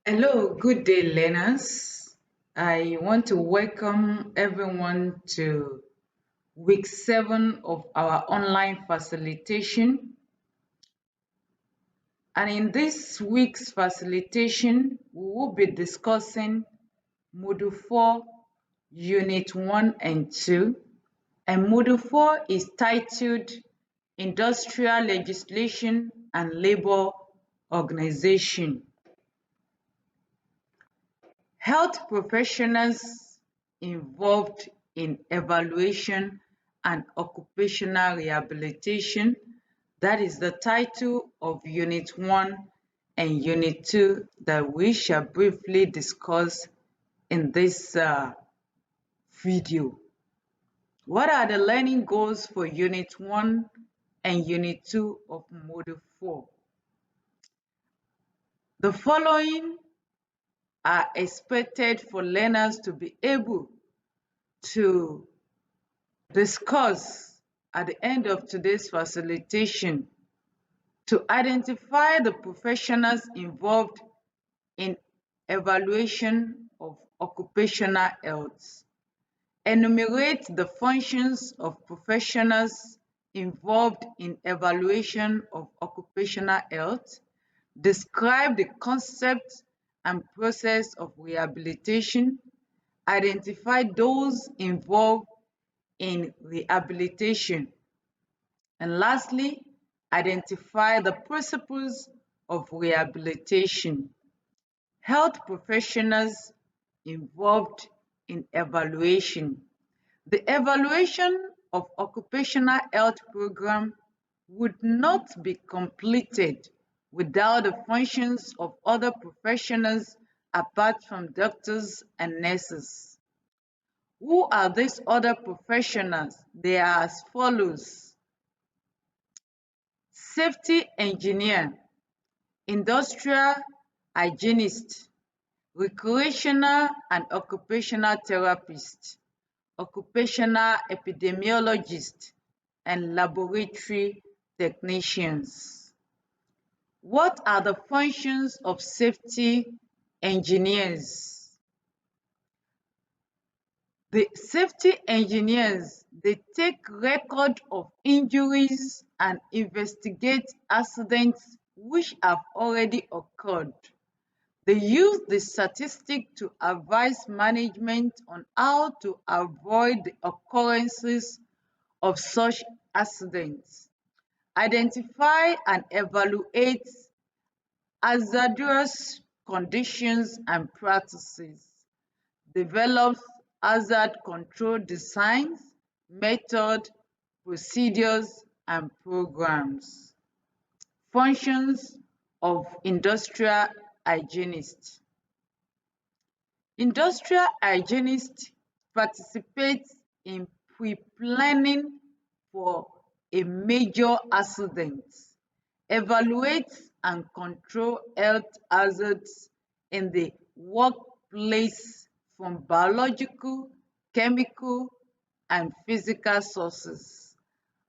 Hello, good day, learners. I want to welcome everyone to week 7 of our online facilitation. And in this week's facilitation, we will be discussing Module 4, Unit 1 and 2. And Module 4 is titled Industrial Legislation and Labor Organization. Health professionals involved in evaluation and occupational rehabilitation. That is the title of Unit 1 and Unit 2 that we shall briefly discuss in this video. What are the learning goals for Unit 1 and Unit 2 of Module 4? The following are expected for learners to be able to discuss at the end of today's facilitation: to identify the professionals involved in evaluation of occupational health, enumerate the functions of professionals involved in evaluation of occupational health, describe the concept and process of rehabilitation, identify those involved in rehabilitation, and lastly, identify the principles of rehabilitation. Health professionals involved in evaluation. The evaluation of occupational health program would not be completed without the functions of other professionals apart from doctors and nurses. Who are these other professionals? They are as follows: safety engineer, industrial hygienist, recreational and occupational therapist, occupational epidemiologist, and laboratory technicians. What are the functions of safety engineers? The safety engineers, they take record of injuries and investigate accidents which have already occurred. They use the statistic to advise management on how to avoid the occurrences of such accidents, identify and evaluate hazardous conditions and practices, develops hazard control designs, methods, procedures, and programs. Functions of industrial hygienist. Industrial hygienist participates in pre-planning for a major accident, evaluates and control health hazards in the workplace from biological, chemical, and physical sources,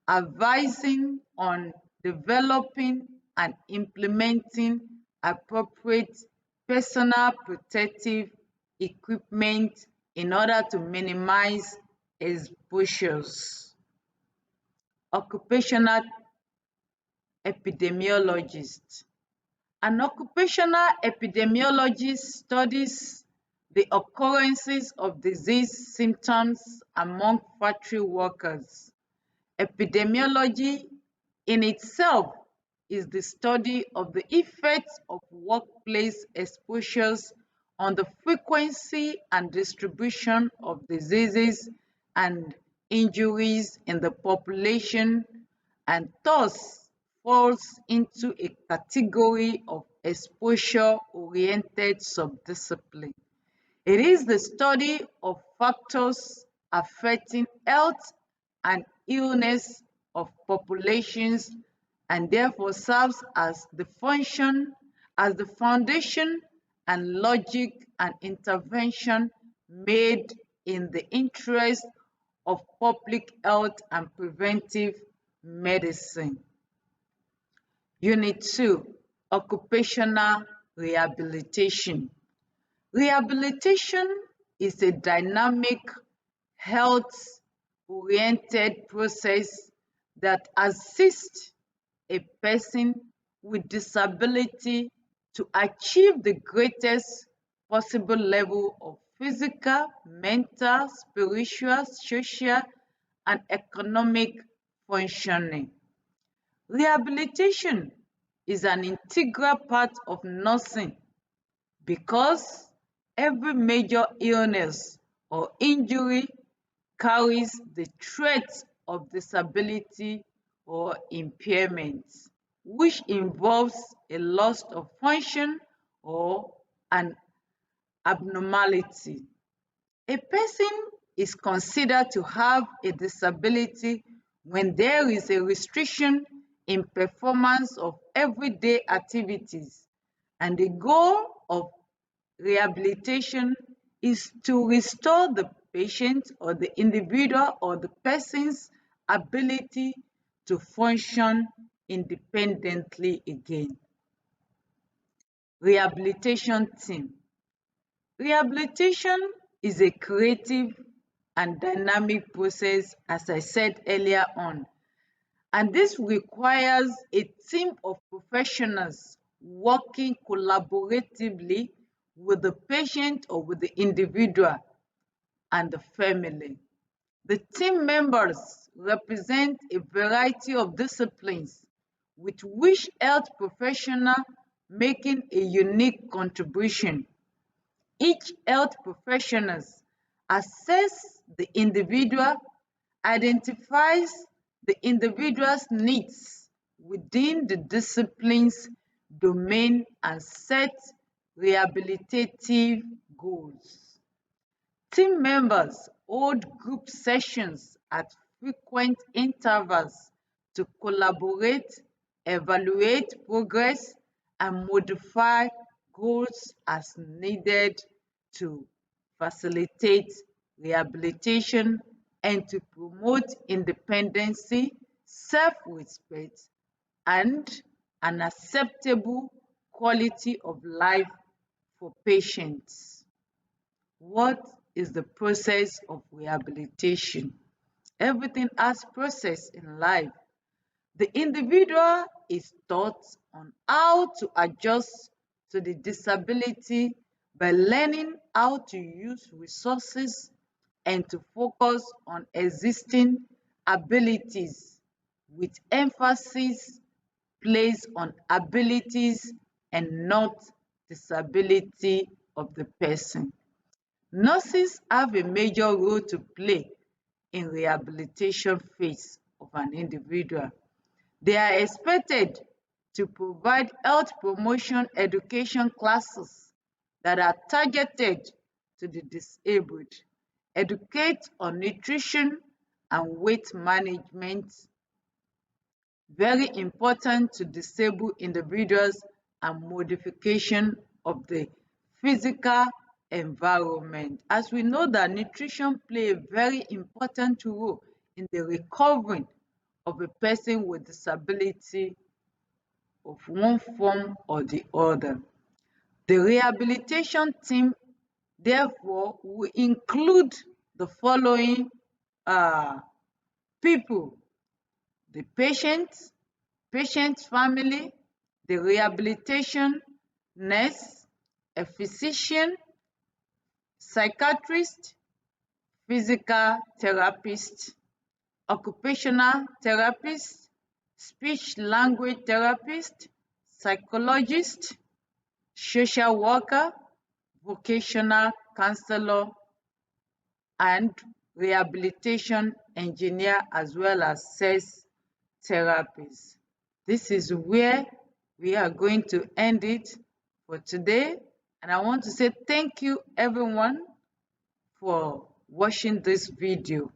advising on developing and implementing appropriate personal protective equipment in order to minimize exposures. Occupational epidemiologist. An occupational epidemiologist studies the occurrences of disease symptoms among factory workers. Epidemiology in itself is the study of the effects of workplace exposures on the frequency and distribution of diseases and injuries in the population, and thus falls into a category of exposure-oriented subdiscipline. It is the study of factors affecting health and illness of populations and therefore serves as the foundation and logic and intervention made in the interest of public health and preventive medicine. Unit 2, Occupational Rehabilitation. Rehabilitation is a dynamic, health-oriented process that assists a person with disability to achieve the greatest possible level of physical, mental, spiritual, social, and economic functioning. Rehabilitation is an integral part of nursing because every major illness or injury carries the threat of disability or impairment, which involves a loss of function or an abnormality. A person is considered to have a disability when there is a restriction in performance of everyday activities, and the goal of rehabilitation is to restore the patient or the individual or the person's ability to function independently again. Rehabilitation team. Rehabilitation is a creative and dynamic process, as I said earlier on, and this requires a team of professionals working collaboratively with the patient or with the individual and the family. The team members represent a variety of disciplines with which health professional making a unique contribution. Each health professional assesses the individual, identifies the individual's needs within the discipline's domain, and sets rehabilitative goals. Team members hold group sessions at frequent intervals to collaborate, evaluate progress, and modify goals as needed to facilitate rehabilitation and to promote independency, self-respect, and an acceptable quality of life for patients. What is the process of rehabilitation? Everything has process in life. The individual is taught on how to adjust to the disability by learning how to use resources and to focus on existing abilities, with emphasis placed on abilities and not disability of the person. Nurses have a major role to play in rehabilitation phase of an individual. They are expected to provide health promotion education classes that are targeted to the disabled, educate on nutrition and weight management, very important to disabled individuals, and modification of the physical environment. As we know that nutrition plays a very important role in the recovery of a person with disability of one form or the other. The rehabilitation team, therefore, will include the following people: the patient's family, the rehabilitation nurse, a physician, psychiatrist, physical therapist, occupational therapist, speech language therapist, psychologist, social worker, vocational counselor, and rehabilitation engineer, as well as sex therapists. This is where we are going to end it for today. And I want to say thank you everyone for watching this video.